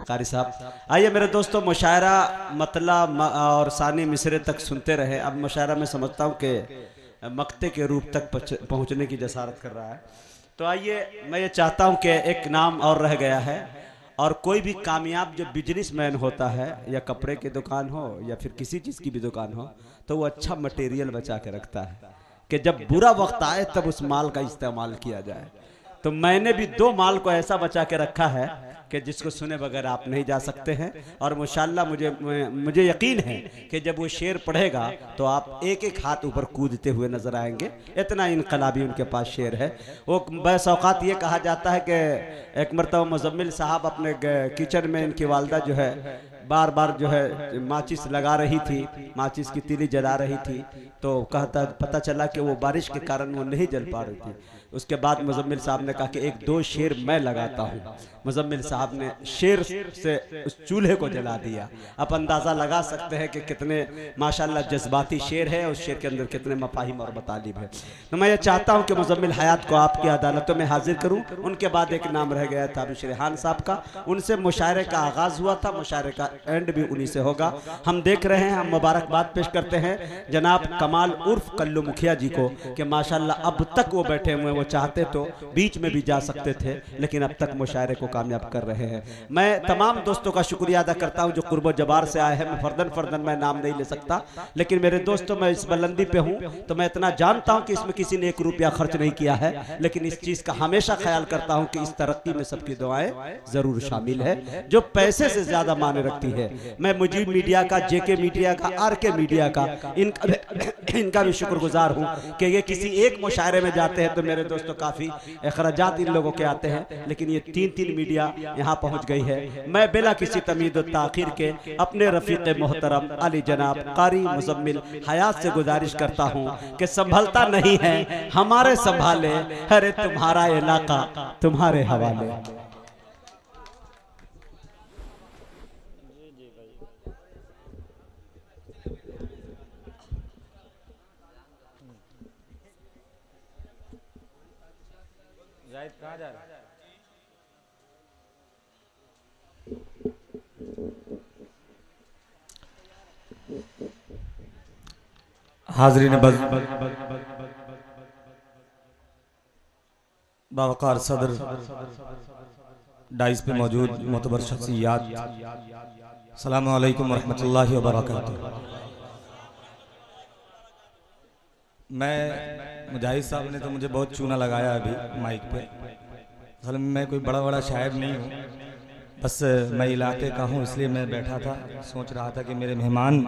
कारी साहब। आइए मेरे दोस्तों, मुशायरा मतला और सानी मिसरे तक सुनते रहे। अब मुशायरा में समझता हूँ कि मक्ते के रूप तक पहुँचने की जसारत कर रहा है। तो आइए, मैं ये चाहता हूँ कि एक नाम और रह गया है, और कोई भी कामयाब जो बिजनेसमैन होता है, या कपड़े की दुकान हो या फिर किसी चीज़ की भी दुकान हो, तो वो अच्छा मटेरियल बचा के रखता है कि जब बुरा वक्त आए तब उस माल का इस्तेमाल किया जाए। तो मैंने भी दो माल को ऐसा बचा के रखा है कि जिसको सुने बगैर आप नहीं जा सकते हैं। और माशाल्लाह मुझे यकीन है कि जब वो शेर पढ़ेगा तो आप एक एक हाथ ऊपर कूदते हुए नजर आएंगे। इतना इनकलाबी उनके पास शेर है। वो बैस औकात ये कहा जाता है कि एक मरतबा मुजम्मिल साहब अपने किचन में इनकी वालदा जो है बार बार जो है माचिस लगा रही थी, माचिस की तीली जला रही थी, तो पता चला कि वो बारिश के कारण वो नहीं जल पा रही थी। उसके बाद मुजम्मिल साहब ने कहा कि एक दो शेर मैं लगाता हूँ। मुजम्मिल साहब ने शेर से उस चूल्हे को जला दिया। आप अंदाज़ा लगा सकते हैं कि कितने माशाल्लाह जज्बाती शेर है, उस शेर के अंदर कितने मफाहिम और मतालिब है। तो मैं ये चाहता हूँ कि मुजम्मिल हयात को आपकी अदालतों में हाजिर करूँ। उनके बाद एक नाम रह गया था अभी रेहान साहब का, उनसे मुशायरे का आगाज़ हुआ था, मुशायरे का एंड भी उन्हीं से होगा। हम देख रहे हैं, हम मुबारकबाद पेश करते हैं जनाब कमाल उर्फ कल्लू मुखिया जी को कि माशाल्लाह अब तक वो बैठे हुए, वो चाहते तो बीच में भी जा सकते थे, लेकिन अब तक मुशायरे को कामयाब कर रहे हैं। मैं तमाम दोस्तों का शुक्रिया अदा करता हूं जो कुर्बो जबार से आए हैं। मैं फर्दन मैं नाम नहीं ले सकता, लेकिन मेरे दोस्तों मैं इस बुलंदी पे हूं तो मैं इतना जानता हूं कि इसमें किसी ने 1 रुपया खर्च नहीं किया है, लेकिन इस चीज का हमेशा ख्याल करता हूं कि इस तरक्की में सबकी दुआएं जरूर शामिल है जो पैसे से ज्यादा माने रखती है। मैं मुजीब मीडिया का, जेके मीडिया का, आरके मीडिया का, इनका भी शुक्रगुजार हूं कि ये किसी एक मुशायरे में जाते हैं तो मेरे दोस्तों काफी अखराजात इन लोगों के आते हैं, लेकिन ये 3 मीडिया यहाँ पहुंच गई है। मैं बिला किसी तमीद और ताखीर के अपने रफीक मोहतरम अली जनाब कारी मुजम्मिल हयात से गुजारिश करता हूँ कि संभलता नहीं है हमारे संभाले, अरे तुम्हारा इलाका तुम्हारे हवाले। कहाँ जा रहा है? हाज़रीन बावकार सदर डाइस पे मौजूद मोतबर शख्सियात, अस्सलामु अलैकुम वरहमतुल्लाहि वबरकातुहू। मैं मुजाहिद साहब ने तो मुझे बहुत चूना लगाया अभी माइक पे। असल में मैं कोई बड़ा शायर नहीं हूँ, बस मैं इलाके का हूँ, इसलिए मैं बैठा था, सोच रहा था कि मेरे मेहमान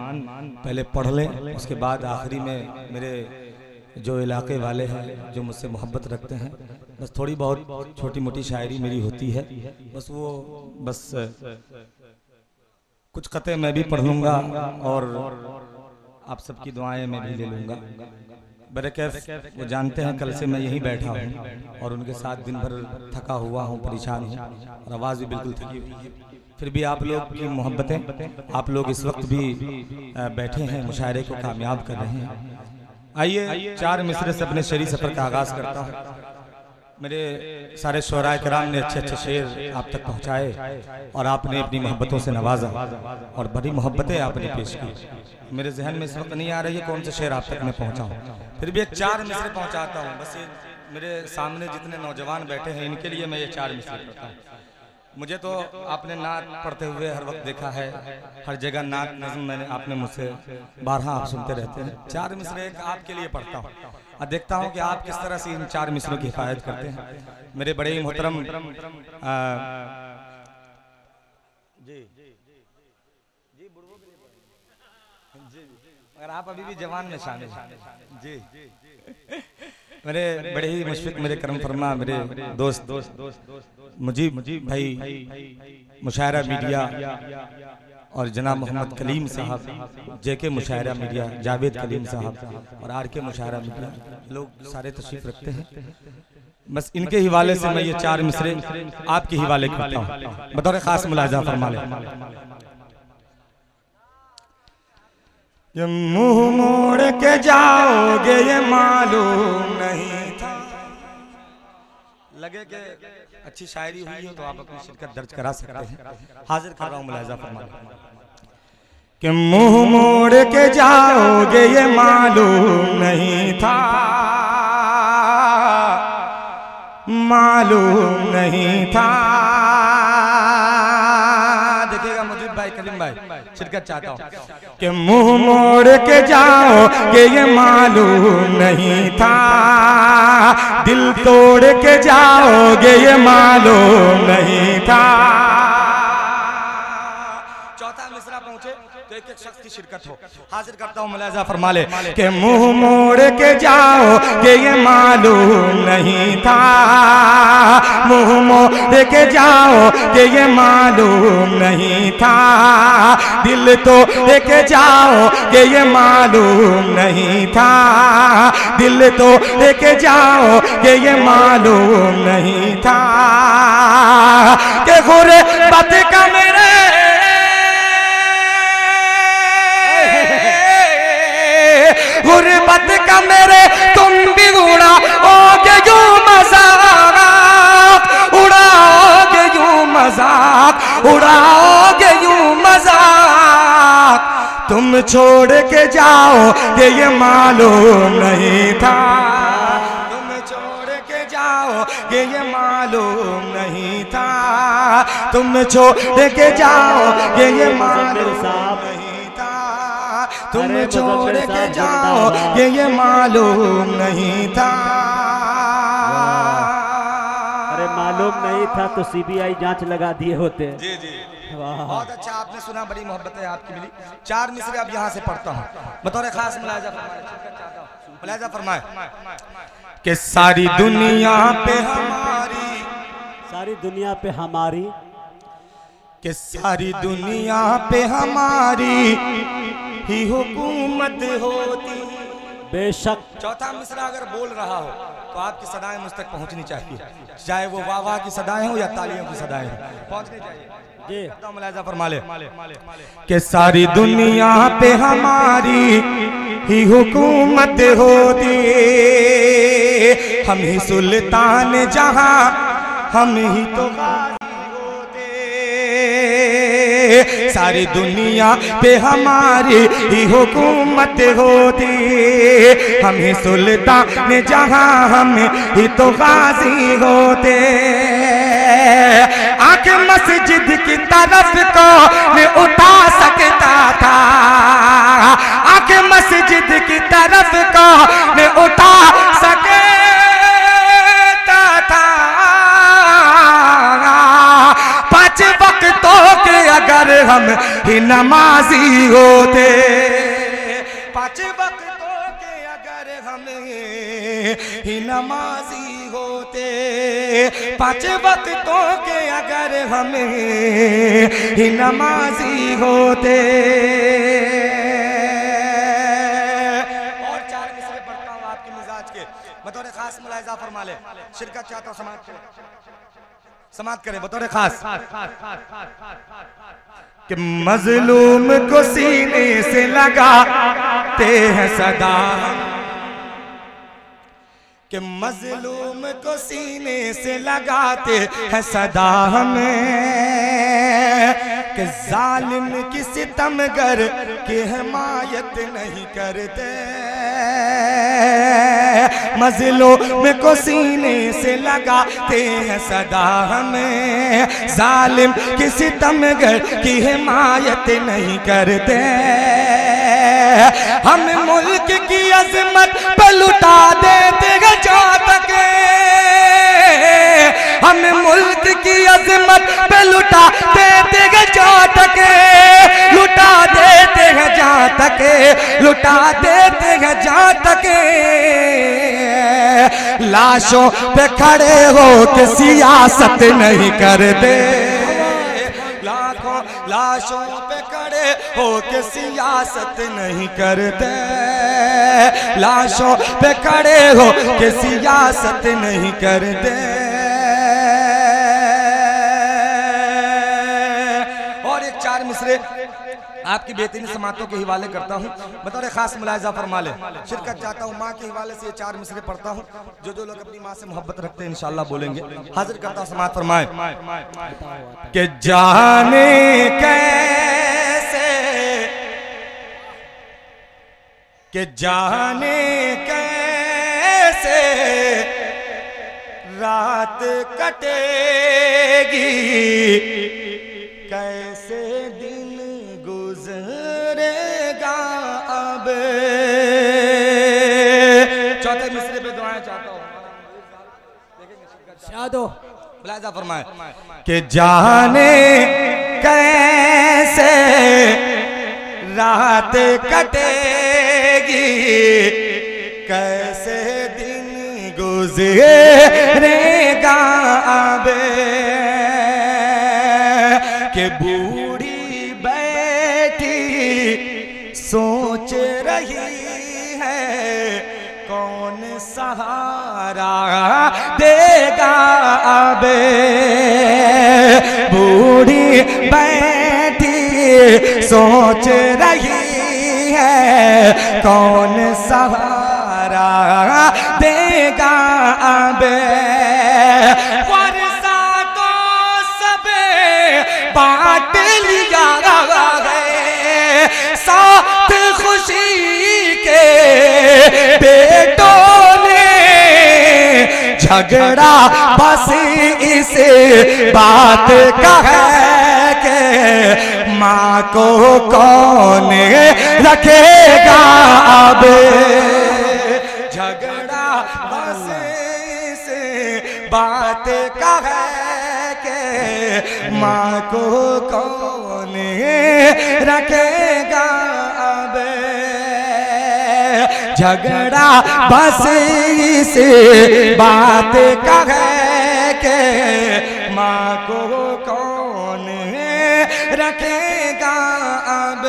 पहले पढ़ लें, उसके बाद आखिरी में मेरे जो इलाके वाले हैं जो मुझसे मोहब्बत रखते हैं, बस थोड़ी बहुत छोटी मोटी शायरी मेरी होती है, बस कुछ कते मैं भी पढ़ लूँगा और आप सबकी दुआएं मैं भी ले लूँगा। बरकैफ वो जानते हैं कल से मैं यहीं बैठा हूँ और उनके साथ दिन भर थका हुआ हूँ, परेशान हूँ और आवाज़ भी बिल्कुल थकी हुई है, फिर भी आप लोग की मोहब्बतें, आप लोग इस वक्त भी बैठे हैं, मुशायरे को कामयाब कर रहे हैं। आइए 4 मिसरे से अपने शेरी सफ़र का आगाज़ करता हूँ। मेरे सारे शोराए कराम ने अच्छे शेर आप तक पहुँचाए और आपने अपनी मोहब्बतों से नवाजा और बड़ी मोहब्बतें आपने पेश की। मेरे जहन में इस वक्त नहीं आ रही है कौन से शेर आप तक मैं पहुँचाऊँ, फिर भी एक 4 मिसरे पहुँचाता हूँ। बस ये मेरे सामने जितने नौजवान बैठे हैं इनके लिए मैं ये 4 मिसरे पढ़ता हूँ। मुझे तो आपने नात पढ़ते हुए हर वक्त देखा है, हर जगह नात नज़्म मैंने आपने मुझसे 12 आप सुनते रहते हैं। 4 मिसरे एक आपके लिए पढ़ता हूँ और देखता हूँ कि आप किस तरह से इन 4 मिसरों की हिफाजत करते हैं। मेरे बड़े ही मोहतरम अगर आप अभी भी जवान में शामिल हैं जी, मेरे बड़े ही मुशफिक, मेरे करम फरमा, मेरे दोस्त मुजीब भाई मुशायरा मीडिया और जनाब मोहम्मद कलीम साहब, जेके मुशायरा मीडिया, जावेद कलीम साहब और आरके मुशायरा मीडिया, लोग सारे तशरीफ रखते हैं। बस इनके हिवाले से मैं ये 4 मिसरे आपके हिवाले करता हूँ, बतौर खास मुलाहिजा फरमा लें। ये मुंह मोड़ के जाओगे ये मालूम नहीं था, लगे के अच्छी शायरी हुई हो तो आप अपनी शिरकत दर्ज करा सकते हैं। हाजिर कर रहा हूँ, मुलाहिजा फरमाइए कि मुंह मोड़ के जाओगे ये मालूम नहीं था, मालूम नहीं था। देखिएगा मुजीब भाई, कलीम भाई, शिरकत चाहता हूँ कि मुंह मोड़ के जाओगे ये मालूम नहीं था, दिल तोड़ के जाओगे ये मालूम नहीं था। चौथा मिसरा पहुंचे तो एक एक शख्स की शिरकत हो। हाजिर करता हूँ, मुलाहिजा फरमा ले कि मुंह मोड़ के जाओगे ये मालूम नहीं था, मुंह मोड़ के जाओगे ये मालूम नहीं था, दिल तो लेके जाओगे ये मालूम नहीं था, दिल तो लेके जाओगे ये मालूम नहीं था कि गुर्बत का मेरे गुर्बत का मेरे तुम भी उड़ाओगे यूं मजाक, उड़ाओगे यूं मजाक, उड़ाओगे यूं मजाक, तुम छोड़ के जाओगे ये मालूम नहीं था, तुम छोड़ के जाओगे ये मालूम नहीं था, तुम छोड़ के जाओगे ये मालूम नहीं था, तुम छोड़ के जाओगे ये मालूम नहीं था। अरे मालूम नहीं था तो सीबीआई जांच लगा दिए होते। जी जी, बहुत अच्छा, आपने सुना, बड़ी मोहब्बत है आपकी मिली। 4 मिसरे अब यहाँ से पढ़ता हूँ बतौर खास। मुलाहिजा फरमाए कि सारी दुनिया पे हमारी, सारी दुनिया पे हमारी, कि सारी दुनिया पे हमारी ही हुकूमत होती। बेशक। चौथा मिसरा अगर बोल रहा हो तो आपकी सदाएं मुझ तक पहुंचनी चाहिए, चाहे वो वाह वाह की सदाएं हो या तालियों की सदाएं हो, पहुंचनी चाहिए। मुलाहिजा फरमा ले कि सारी दुनिया पे हमारी ही हुकूमत होती, हम ही सुल्तान जहां, हम ही तो सारी दुनिया पे हमारी ही हुकूमत होती, हम ही सुल्तान जहां, हम ही तो गाजी होते। आंख मस्जिद की तरफ को मैं उठा सकता था, आंख मस्जिद की तरफ को मैं उठा सकता था, 5 वक्तों के अगर हम ही नमाजी होते, 5 वक्तों के अगर हम ही नमाजी होते, 5 वक्तों के अगर हम ही नमाजी होते। और 4 मिसरे पढ़ता हूँ आपके मिजाज के बतौर खास। मुलाहिजा फरमा ले, शिरकत चाहता हूँ, समाप्त करें बतौर खास कि मजलूम को सीने से लगाते हैं सदा, कि मजलूम को सीने से लगाते हैं सदा हमें, कि जालिम की सितमगर की हिमायत नहीं करते, मजलूम को सीने से लगाते हैं सदा हमें, जालिम की सितमगर की हिमायत नहीं करते, हम मुल्क की अजमत पर लुटा देते हैं जहाँ तक, हम मुल्क की अजमत पे लुटा देते हैं जहाँ तक, लुटा देते हैं जहाँ तक, लुटा देते हैं जहाँ तक, लाशों पे खड़े हो के सियासत नहीं करते, लाखों लाशों पे खड़े हो के सियासत नहीं करते, लाशों पे खड़े हो के सियासत नहीं करते। चार मिसरे आपकी बेहतरीन समातों के हवाले करता हूँ, बतौर खास मुलाहिजा फरमा ले, शिरकत चाहता हूँ। माँ के हवाले से ये चार मिसरे पढ़ता हूँ, जो लोग अपनी माँ से मोहब्बत रखते हैं इंशाअल्लाह बोलेंगे। हाजिर करता हूँ, समात फरमाए कि जाने कैसे, कि जाने कैसे रात कटेगी, कैसे दिन गुजरेगा अब। चौथे मिसरे पे दुआएं चाहता हूँ, शादो मुलाहिजा फरमाए कि जाने कैसे रात कटेगी, कैसे दिन गुजरेगा अब। के बूढ़ी बैठी सोच रही है, कौन सहारा देगा अब। बूढ़ी बैठी सोच रही है, कौन सहारा देगा अब। वर्षा तो सबे बांट लिया है, साथ खुशी के बेटों ने झगड़ा बस इस बात का है कि माँ को कौन रखेगा अब। झगड़ा बस इस बात का है कि माँ को कौन रखेगा अब। झगड़ा बस इस बात का है कि माँ को कौन रखेगा अब।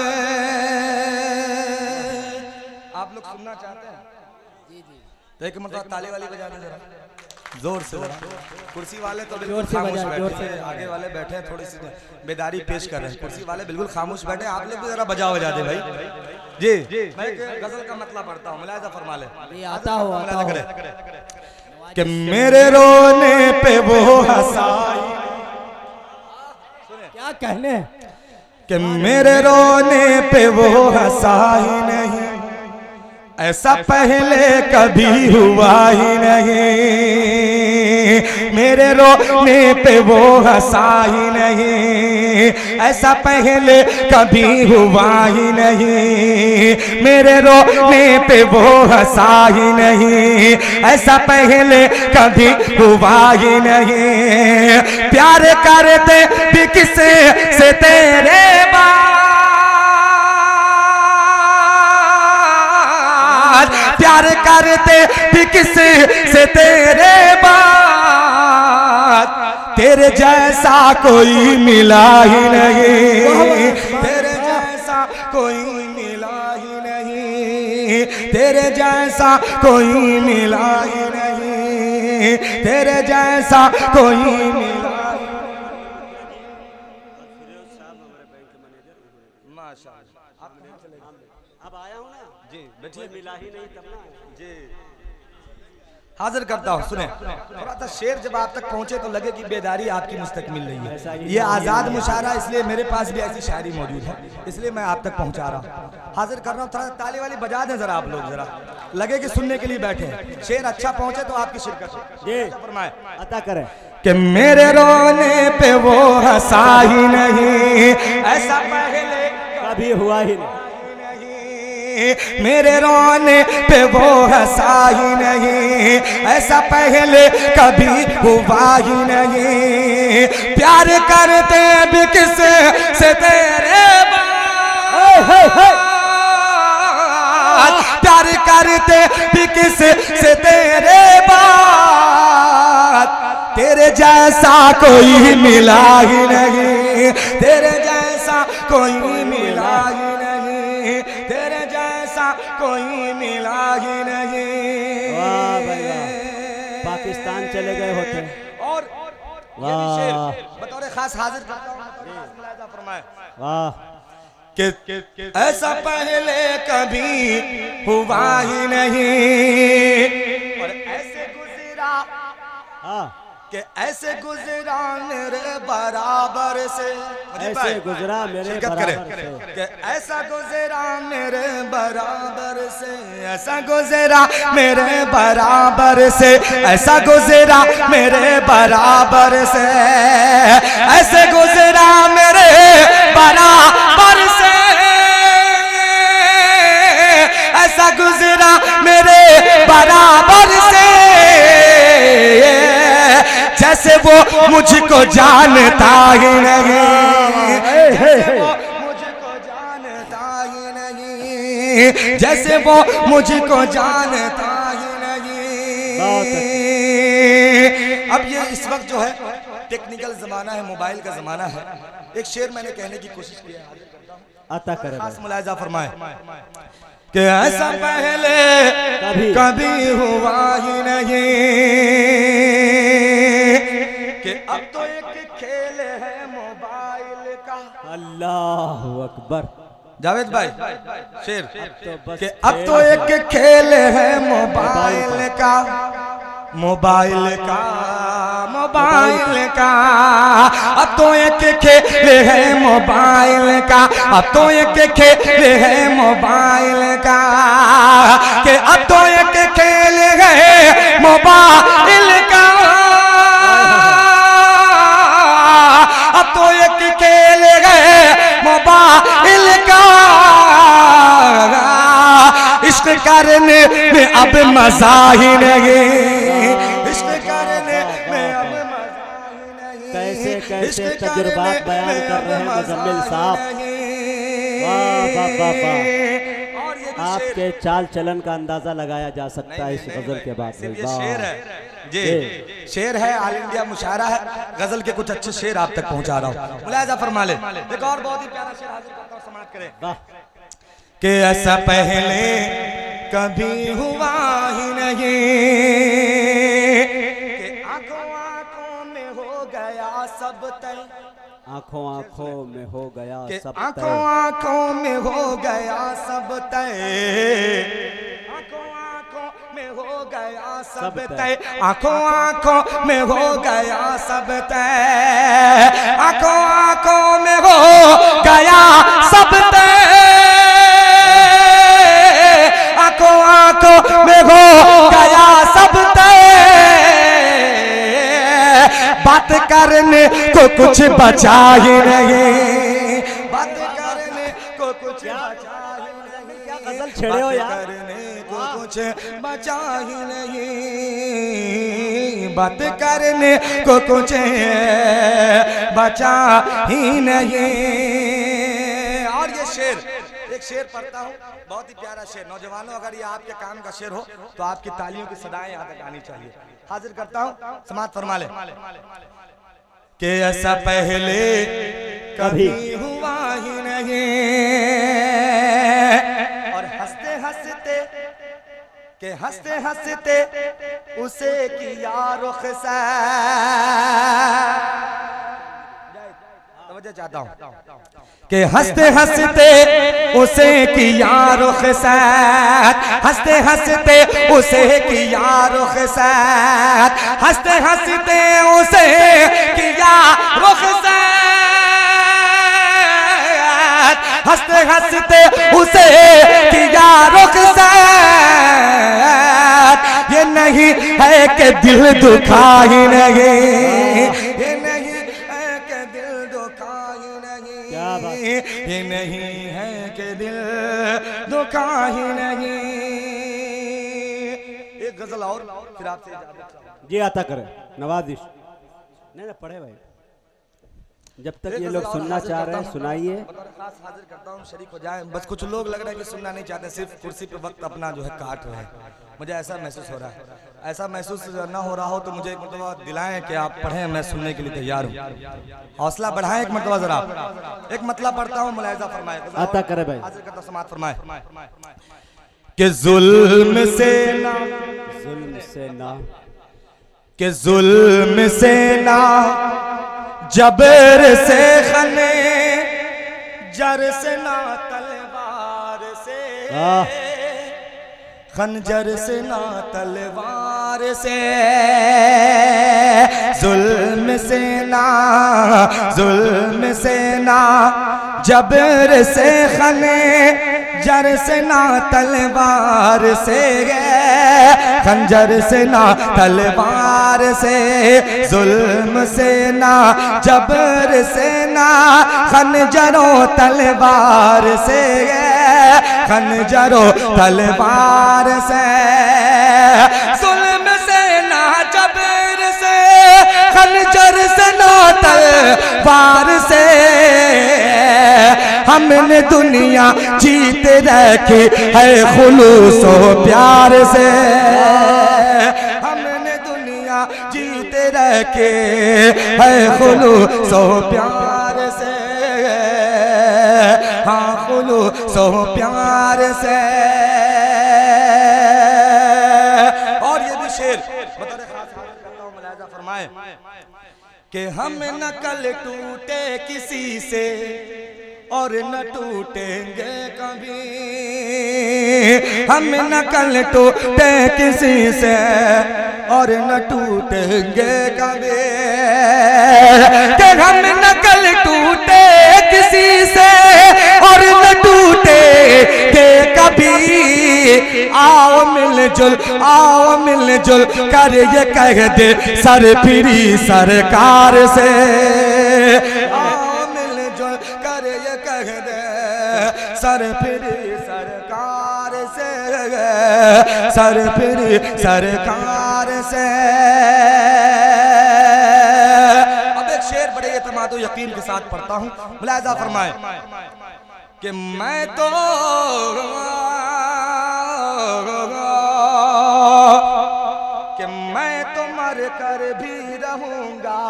आप लोग सुनना चाहते हैं? तो एक मतलब ताली वाली बजा दे जरा जोर से। कुर्सी वाले तो बिल्कुल खामोश बैठे, आगे वाले बैठे हैं थोड़ी सी बेदारी पेश कर रहे हैं। कुर्सी वाले बिल्कुल खामोश बैठे, आप लोग भी जरा बजा दे भाई जी। मैं गजल का मतलब पढ़ता हूँ, मुलाहिजा फरमा ले। आता हो कि मेरे रोने पे वो हंसाई, क्या कहने, कि मेरे रोने पे वो हंसाई नहीं, ऐसा पहले कभी हुआ ही नहीं। मेरे रोने पे वो हंसा ही नहीं, ऐसा पहले कभी हुआ ही नहीं। मेरे रोने पे वो हंसा ही नहीं, ऐसा पहले कभी हुआ ही नहीं। प्यार करते भी किसे से तेरे प्यार करते भी किसे से तेरे बाद, तेरे जैसा कोई मिला ही नहीं। तेरे जैसा कोई मिला ही नहीं, तेरे जैसा कोई मिला ही नहीं, तेरे जैसा कोई मिला। माशाअल्लाह, आप कहाँ चले गए? अब आया हूँ ना जी, बैठिए। मिला ही नहीं तब ना जी। हाजिर करता हूँ, सुने थोड़ा सा शेर जब आप तक पहुंचे तो लगे कि बेदारी आपकी मुझ तक मिल रही है। ये आज़ाद मुशायरा, इसलिए मेरे पास भी ऐसी शायरी मौजूद है, इसलिए मैं आप तक पहुंचा रहा हूँ। हाजिर कर रहा हूँ, थोड़ा सा ताली वाली बजा दें जरा, आप लोग जरा लगे कि सुनने के लिए बैठे हैं। शेर अच्छा पहुंचे तो आपकी शिरकत जी फरमाए अता करें कि मेरे रोने पे वो हंसा ही नहीं, ऐसा पहले कभी हुआ ही नहीं। मेरे रोने पे वो हंसा ही नहीं, ऐसा पहले कभी हुआ ही नहीं। प्यार करते भी किसे से तेरे प्यार करते भी किसे से तेरे बाद, तेरे जैसा कोई मिला ही नहीं, तेरे जैसा कोई मिला ही नहीं, तेरे जैसा कोई मिला ही नहीं। वाह भाई वाह, पाकिस्तान चले गए होते। और ये भी शेर बतौर खास हाजिर करता हूं। वाह कि ऐसा पहले कभी हुआ ही नहीं और ऐसे गुजरा हाँ कि ऐसे गुजरा मेरे बराबर से, ऐसे गुजरा मेरे बराबर से, कि ऐसा गुजरा मेरे बराबर से, ऐसा गुजरा मेरे बराबर से, ऐसा गुजरा मेरे बराबर से, ऐसे गुजरा मेरे बराबर से, ऐसा गुजरा मेरे बराबर से, जैसे वो मुझको जानता ही नहीं, जैसे वो मुझको जानता ही नहीं, जैसे वो मुझको जानता ही नहीं। अब ये इस वक्त जो है टेक्निकल जमाना है, मोबाइल का जमाना है। एक शेर मैंने कहने की कोशिश की है, अता करे खास मुलाहिजा फरमाए कि ऐसा पहले कभी हुआ ही नहीं कि अब तो एक खेल है मोबाइल का। अल्लाह अकबर। जावेद भाई शेर तो बस कि अब तो एक खेल है मोबाइल का, मोबाइल का, मोबाइल का, अब तो एक खेल है मोबाइल का, अब तो एक खेल है मोबाइल का, कि अब तो एक खेल है मोबाइल का, अब तो एक खेल है मोबाइल का, इश्क करने में अब मजा ही नहीं, इश्क करने में अब मजा ही नहीं। कैसे कैसे तजुर्बात बयान कर रहे हैं मुजम्मिल साहब। वाह वाह वाह वाह। आपके चाल चलन का अंदाजा लगाया जा सकता है इस गजल के बाद। ये शेर है जी, शेर है, ऑल इंडिया मुशायरा है, गजल के कुछ अच्छे शेर आप तक पहुंचा रहा हूँ, मुलाहिजा फरमा ले। एक और बहुत ही प्यारा शेर हाजिर करता हूं, समाअत करें। वाह। कि ऐसा पहले कभी हुआ ही नहीं कि आंखों आंखों में हो गया सब तय, आंखों आंखों में हो गया सब तय, आंखों आंखों में हो गया सब तय, आंखों आंखों में हो गया सब तय, आंखों आंखों में हो गया सब तय, आंखों आंखों में हो गया सब तय, आंखों आंखों में हो गया सब तय, बात करने को कुछ बचा ही नहीं, बात करने को कुछ बचा ही नहीं, क्या गजल छेड़े हो यार। करने को कुछ बचा ही नहीं, बात करने को कुछ बचा ही नहीं। और ये शेर, एक शेर पढ़ता हूँ, बहुत ही प्यारा शेर। नौजवानों, अगर ये आपके काम का शेर हो तो आपकी तालियों की सदाएं यहाँ तक आनी चाहिए। हाजिर करता हूँ, समाअत फरमा ले। कि ऐसा पहले कभी हुआ ही नहीं और हंसते हंसते के हंसते हंसते उसे किया रुखसत, तवज्जो चाहता हूँ कि हंसते हंसते उसे किया रुखसत, हंसते हंसते उसे किया रुखसत, हंसते हंसते उसे किया रुखसत, हंसते हंसते उसे किया रुखसत, ये नहीं है कि दिल दुखा ही नहीं, ये नहीं है कि दिल दुखा ही नहीं, ये नहीं है कि दिल दुखा ही नहीं। एक गजल और फिर आपसे जी आता करे नवाजिश। नहीं ना पढ़े भाई, जब तक ये लोग सुनना चाह रहे हैं सुनाइए। खास हाजिर करता हूँ, शरीक हो जाए। बस कुछ लोग लग रहा है कि सुनना नहीं चाहते, सिर्फ कुर्सी पे वक्त अपना जो है काट रहे हैं। मुझे ऐसा महसूस हो रहा है, ऐसा महसूस ना हो रहा हो तो मुझे एक मरतबा दिलाएं कि आप पढ़ें, मैं सुनने के लिए तैयार हूँ। हौसला बढ़ाएं एक मरतबा जरा। एक मतलब पढ़ता हूँ, मुलाहिजा फरमाए। आता करे भाई। हाजिर करता, समाअत फरमाए कि जुल्म से ना, जुल्म से ना, कि जुल्म से ना, जबर से खने खंजर से ना तलवार से, खंजर से ना तलवार से, जुल्म से ना, जुल्म से ना, जबर से, खंजर से ना तलवार से, खंजर से ना तलवार से, जुल्म से ना, जबर से ना, खंजरों तलवार से, खंजरों तलवार से, जुल्म से ना, जबर से, खंजर से ना, तलवार से, हमने दुनिया जीत रखी है खुलूसो प्यार से, हमने दुनिया जीत रखी है खुलूसो प्यार से, हाँ खुलूसो प्यार से। और ये भी शेर बता मुलाहिजा फरमाए कि हम न कल टूटे किसी से और न टूटेंगे कभी, हम न कल टूटे किसी से और न टूटेंगे कभी, कि हम न कल टूटे किसी से और न टूटेंगे कभी, आओ मिलजुल, आओ मिलजुल कर ये कह दे सरफिरी सरकार से, सरफिरी सरकार से, सरफिरी सरकार से। अब एक शेर बड़े एतमाद और यकीन के साथ पढ़ता हूँ, मुलाहिजा फरमाए कि मैं तो मर कर भी रहूंगा,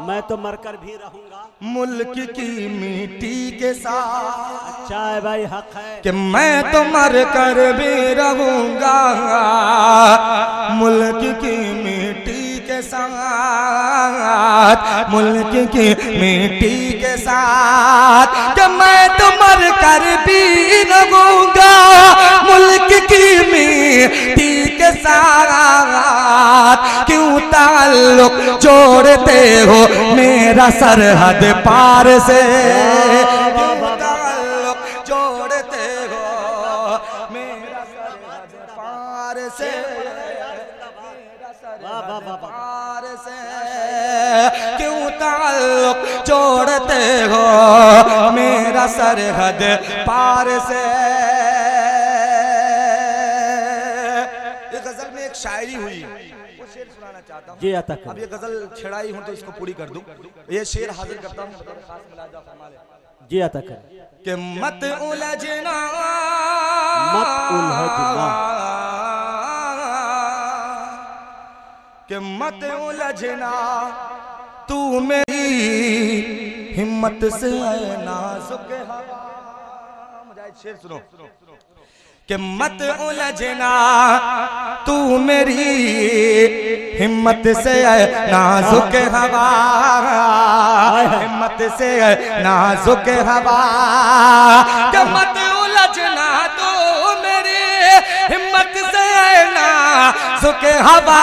मैं तो मरकर भी रहूंगा मुल्क की मिट्टी के साथ। अच्छा है भाई, हक है कि मैं तो मर कर भी रहूंगा मुल्क की मिट्टी के साथ, मुल्क की मिट्टी के साथ, कि मैं तो मर कर भी रहूंगा मुल्क की मिट्टी के साथ। क्यों ताल्लुक जोड़ते हो मेरा सरहद पार से, क्यों ताल्लुक जोड़ते हो मेरा सरहद पार से, पार से, क्यों ताल्लुक जोड़ते हो मेरा सरहद पार से। शायरी हुई, वो शेर सुनाना चाहता हूँ। जी आता कर। अब ये गजल छेड़ाई हूँ तो इसको पूरी कर दूं। ये शेर हाजिर करता हूँ जी आता कर। कि मत उलझना, मत उलझना, कि मत उलझना तू मेरी हिम्मत से नाजुक हवा। मुजाहिद शेर सुनो कि मत उलझना तू मेरी हिम्मत से नाजुक हवा, हिम्मत से नाजुक हवा, कि मत उलझना तू मेरी हिम्मत से नाजुक हवा।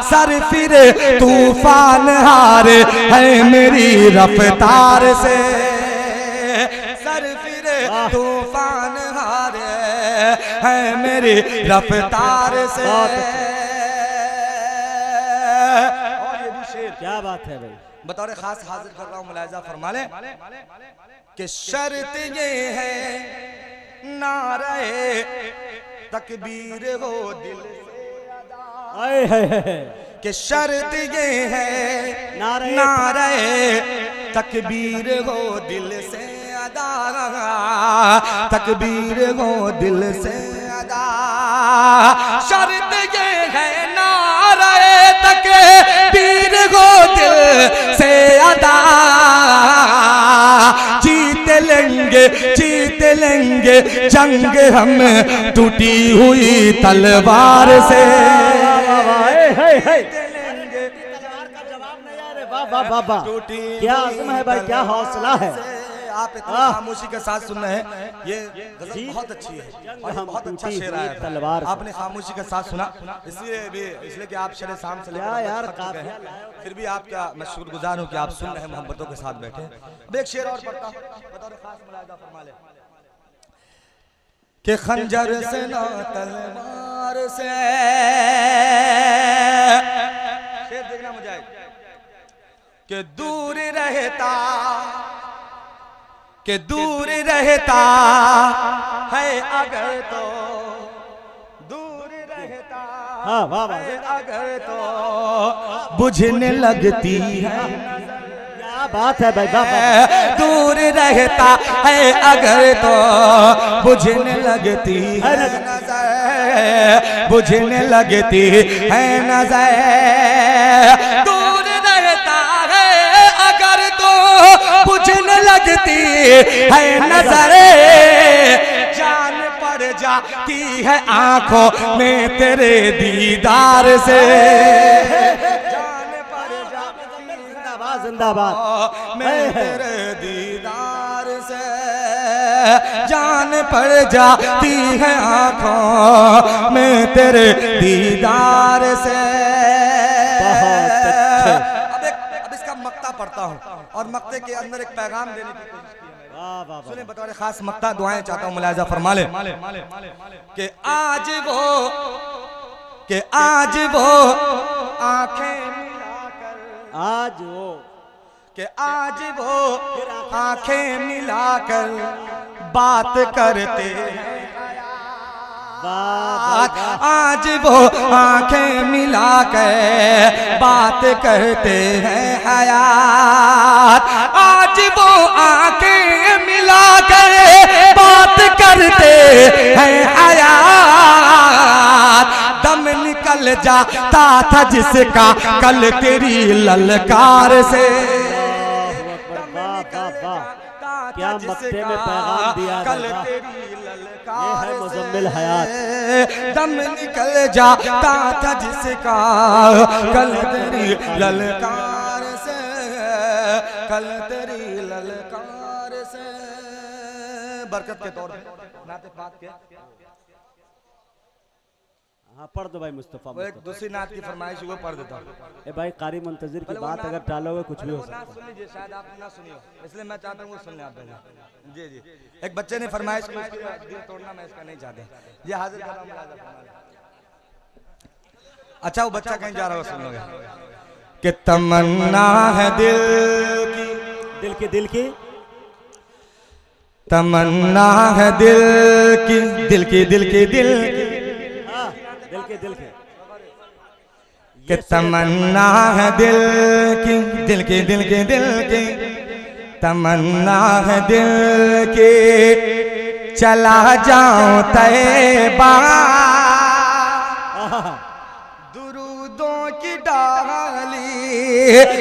सर फिर तूफान हार है मेरी रफ्तार से, सर फिर तूफान हारे है मेरी रफ्तार से। और ये भी शेर, क्या बात है भाई, बतौर खास हाजिर कर रहा हूँ, मुलाहिजा फरमा ले कि शर्त ये है नारे तकबीर हो दिल से अदा, कि शर्त ये है नारे तकबीर हो दिल से अदा, तकबीर हो दिल से अदा। शर्त ये है नारे तकबीर हो दिल से अदा, जीत लेंगे जंग हम टूटी हुई तलवार से। क्या आज़म है भाई, क्या हौसला है। आप इतनी खामोशी के साथ सुन रहे हैं, ये गजल बहुत अच्छी है और बहुत अच्छा शेर आया है। आपने खामोशी के साथ सुना, इसलिए कि आप शरे शाम से लेकर यार हैं, फिर भी आपका मैं शुक्रगुजार हूँ कि आप सुन रहे हैं, मोहब्बतों के साथ बैठे। एक शेर और पढ़ता हूँ, बतौर खास मुलाहिजा फरमा ले कि खंजर से ना तलवार से, शेर देखना मुझे, कि दूर रहता है अगर तो, दूर रहता है अगर तो बुझने लगती है। क्या बात है भाई, दूर रहता है अगर तो बुझने लगती है नजर, बुझने लगती है नजर। दूर रहता है अगर तो बुझने लगती है नजर, जान पड़ जाती है आंखों में तेरे दीदार से, जिंदाबाद मैं तेरे दीदार से, जान पड़ जाती है आंखों में तेरे दीदार से। अब इसका मक्ता पढ़ता हूँ और मक्ते के अंदर एक पैगाम देने की कोशिश की है। सुने बतौर खास मक्ता दुआएं चाहता हूँ, मुलाहिजा फरमा ले कि आज वो आंखें आज वो आंखें मिलाकर बात करते हैं, आज वो आंखें मिलाकर बात करते हैं हयात, आज वो आंखें मिलाकर बात करते हैं हयात। दम निकल जाता था जिसका कल तेरी ललकार से, क्या मक्ते में पैगाम दिया कल तेरी ललकार है मुजम्मिल हयात। दम निकल जाता था जिसका कल तेरी ललकार से, कल तेरी ललकार से। बरकत के तौर पे नाते पाक के हाँ पढ़ दो भाई मुस्तफा। वो एक दूसरी नात की फरमाइश वो पढ़ देता हूँ। ए भाई कारी मुंतजिर की बात अगर टालोगे कुछ भी हो सकता है। सुन लीजिए, शायद आपने ना सुनी हो, इसलिए मैं चाहता हूँ वो सुन लें आप पहले। जी जी, एक बच्चे ने फरमाइश की, उसकी दिल तोड़ना मैं इसका नहीं चाहता। ये हाजिर कर रहा हूँ। अच्छा वो बच्चा कहीं जा रहा हो, सुन लोगे कि तमन्ना है दिल की तमन्ना है दिल की कि तमन्ना है दिल की तमन्ना है दिल की, चला जाऊं तैबा दुरूदों की डाली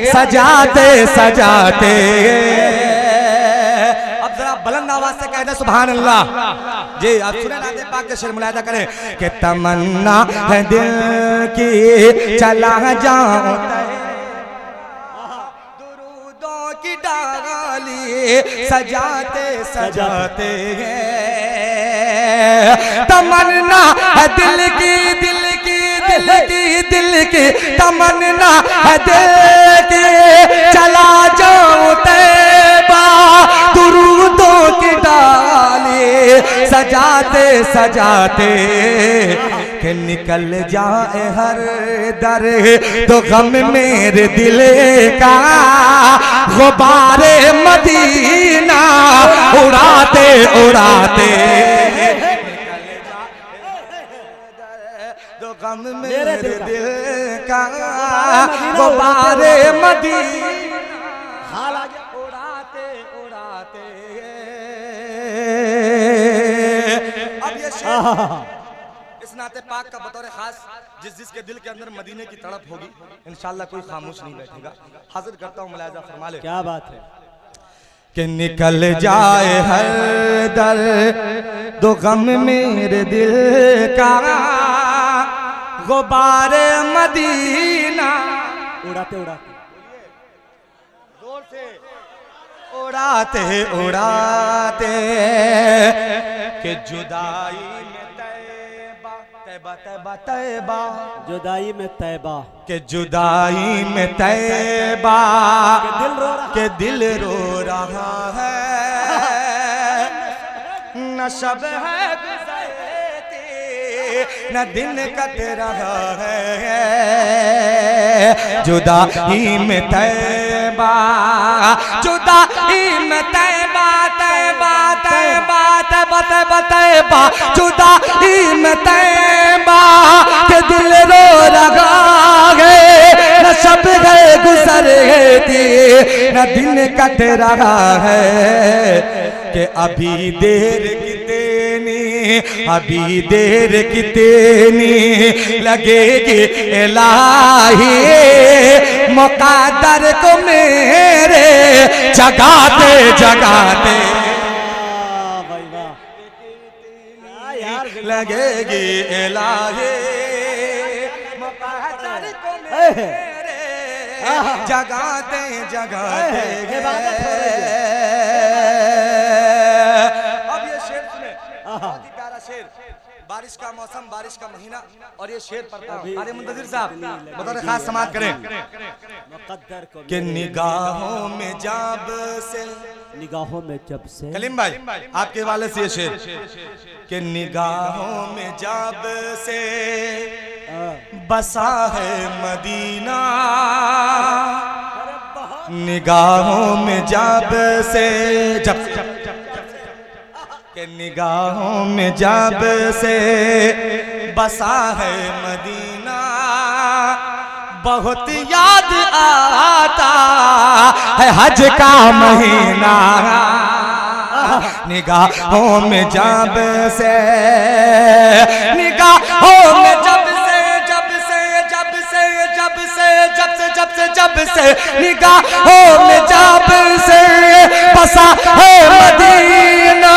सजाते सजाते। अब जरा बुलंद आवाज से कह दे सुभान अल्लाह। जी आप सुने नाते पाक के शेर मुलाहिजा करें कि तमन्ना है दिल की, चला जाऊं दुरूदों की डाली सजाते सजाते हैं। तमन्ना है दिल की तमन्ना है दिल की, चला जाऊं तैबा दुरूदों की डाली सजाते सजाते। कि निकल जाए हर दर तो गम मेरे दिल का, गुब्बारे मदीना उड़ाते उड़ाते। तो गम मेरे दिल का गुब्बारे मदीना उड़ाते उड़ाते। अब ये इस नाते पाक का बतौर खास जिसके दिल के अंदर मदीने की तड़प होगी, इंशाअल्लाह कोई खामोश नहीं बैठेगा। हाजिर करता हूँ, मुलाहिजा फरमा ले। क्या बात है कि निकल जाए हर दर दो गम मेरे दिल का, गुब्बारे मदीना उड़ाते उड़ाते जोर से उड़ाते उड़ाते के जुदाई में तैबा तैबा तैबा तैबा, जुदाई में तैबा के जुदाई में तैबा, के दिल रो रहा है, न शब है गुज़रती न दिन कट रहा है, जुदाई में तैबा, जुदाई में तैबा तैबा तैबा तैबा तैबा तैबा, जुदाई में तैबा के दिल रो रहा है, न शब है गुज़रती न दिन कट रहा है, कि अभी देर कितनी, अभी देर कितनी लगेगी इलाही, मुक़द्दर को मेरे जगाते जगाते लगेगी इलाही, मुक़द्दर को मेरे जगाते जगाते। अब ये शेर सुने, बहुत ही प्यारा शेर, बारिश का मौसम, बारिश का महीना, और ये शेर पढ़ता हूं। अरे मुंतज़िर साहब बतौर खास समाअत करें कि निगाहों में जब से, निगाहों में जब से, कलीम भाई आपके हवाले से ये शेर, कि निगाहों में जब से बसा है मदीना, निगाहों में जब से, जब के निगाहों में जब से बसा है मदीना, बहुत याद आता है हज का महीना, निगाहों में जब से, निगाहों में जब से जब से जब से जब से जब से जब से जब से निगाहों में जब से बसा है मदीना,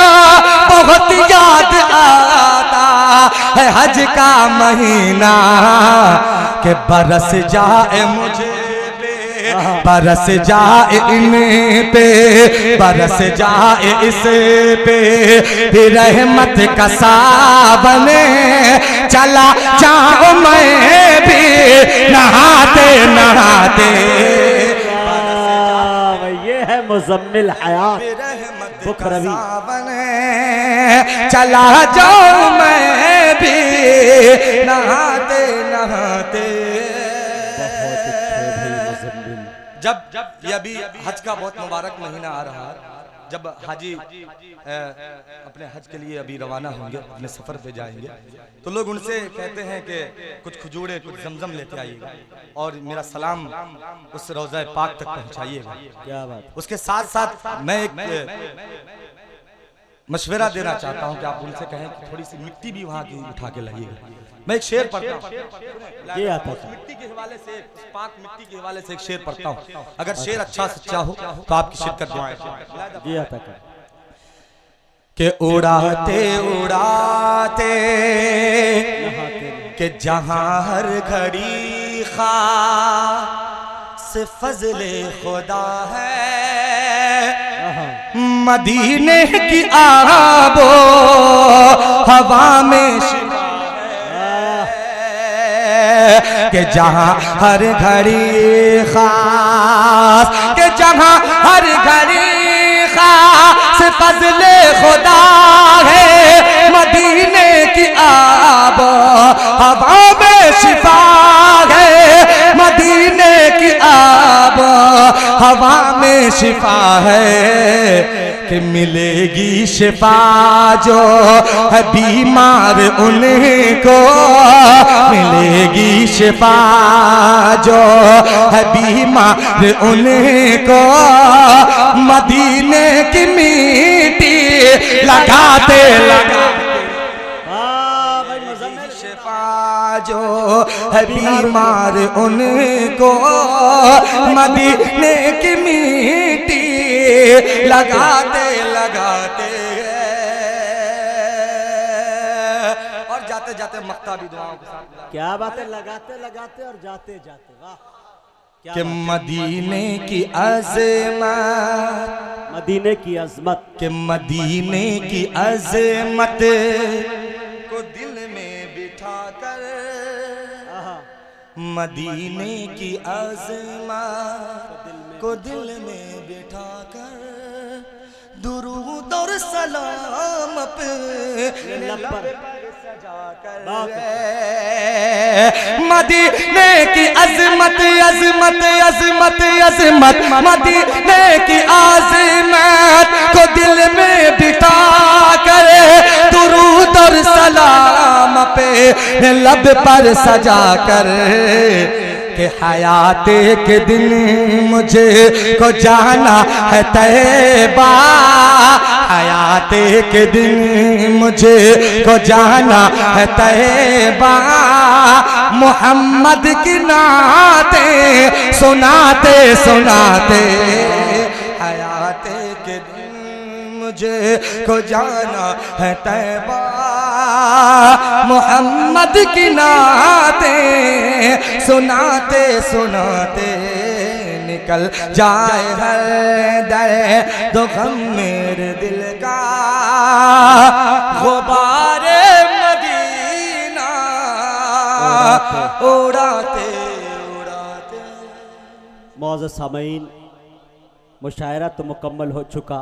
बहुत याद आता है हज का महीना, के बरस जाए मुझे बरस जाए इन पे, बरस जाए इस पे भी रहमत का सावन, चला जाऊं मैं भी नहाते नहाते। ये है मुज़म्मिल हयात बुखरवी, चला जाऊं मैं भी नहाते नहाते। जब ये अभी हज का बहुत मुबारक महीना आ रहा है, जब हाजी अपने हज के लिए अभी रवाना होंगे, अपने सफ़र पे जाएंगे, तो लोग उनसे कहते हैं कि कुछ खजूरे कुछ जमजम लेते आइएगा और मेरा सलाम उस रोज़ा पाक तक पहुंचाइएगा। क्या बात। उसके साथ साथ मैं एक मशवरा देना चाहता हूं कि आप उनसे कहें कि थोड़ी सी मिट्टी भी वहां की उठा के लगेगा। मैं एक शेर पढ़ता हूं, ये आता है मिट्टी के हवाले से, उस पाक मिट्टी के हवाले से एक शेर पढ़ता हूं, अगर शेर अच्छा सच्चा हो तो आपकी शिरकत दुआएं। ये आता है कि उड़ाते उड़ाते कि जहां हर घड़ी खास फजले खुदा है, मदीने की आबो हवा में शिफा है, कि जहां हर घड़ी खास, कि जहां हर घड़ी खास फजले खुदा है, मदीने की आबो हवा में शिफा है, मदीने की आबो हवा में शिफा है, कि मिलेगी शिफा जो है बीमार उनको, मिलेगी शिफा जो है बीमार उनको, मदीने की मिट्टी लगाते लगाते शिफा जो है बीमार उनको, मदीने की मिट्टी लगाते लगाते। और जाते जाते मक्ता भी दुआओं के साथ। क्या बात है, लगाते लगाते और जाते जाते। वाह, कि मदीने की अज़मत, मदीने की अजमत, कि मदीने की अजमत को दिल में बिठा कर, मदीने की अजमत को दिल में बिठा कर, दुरूद और सलाम अपने लब पर सजा कर, मदीने की अजमत अजमत अजमत अजमत, मदीने की अजमत को दिल में बिठा कर, दुरूद और सलाम पे लब पर सजा कर, कि हयात के दिन मुझे को जाना है तैबा, हयात के दिन मुझे को जाना है तैबा, मोहम्मद की नाते सुनाते सुनाते, हयात के दिन मुझे को जाना है तैबा, मोहम्मद की नाते सुनाते सुनाते, निकल जाए हर दर्द गम मेरे दिल का, गुबारे मदीना उड़ाते उड़ाते। मौज़ सामीन, मुशायरा तो मुकम्मल हो चुका।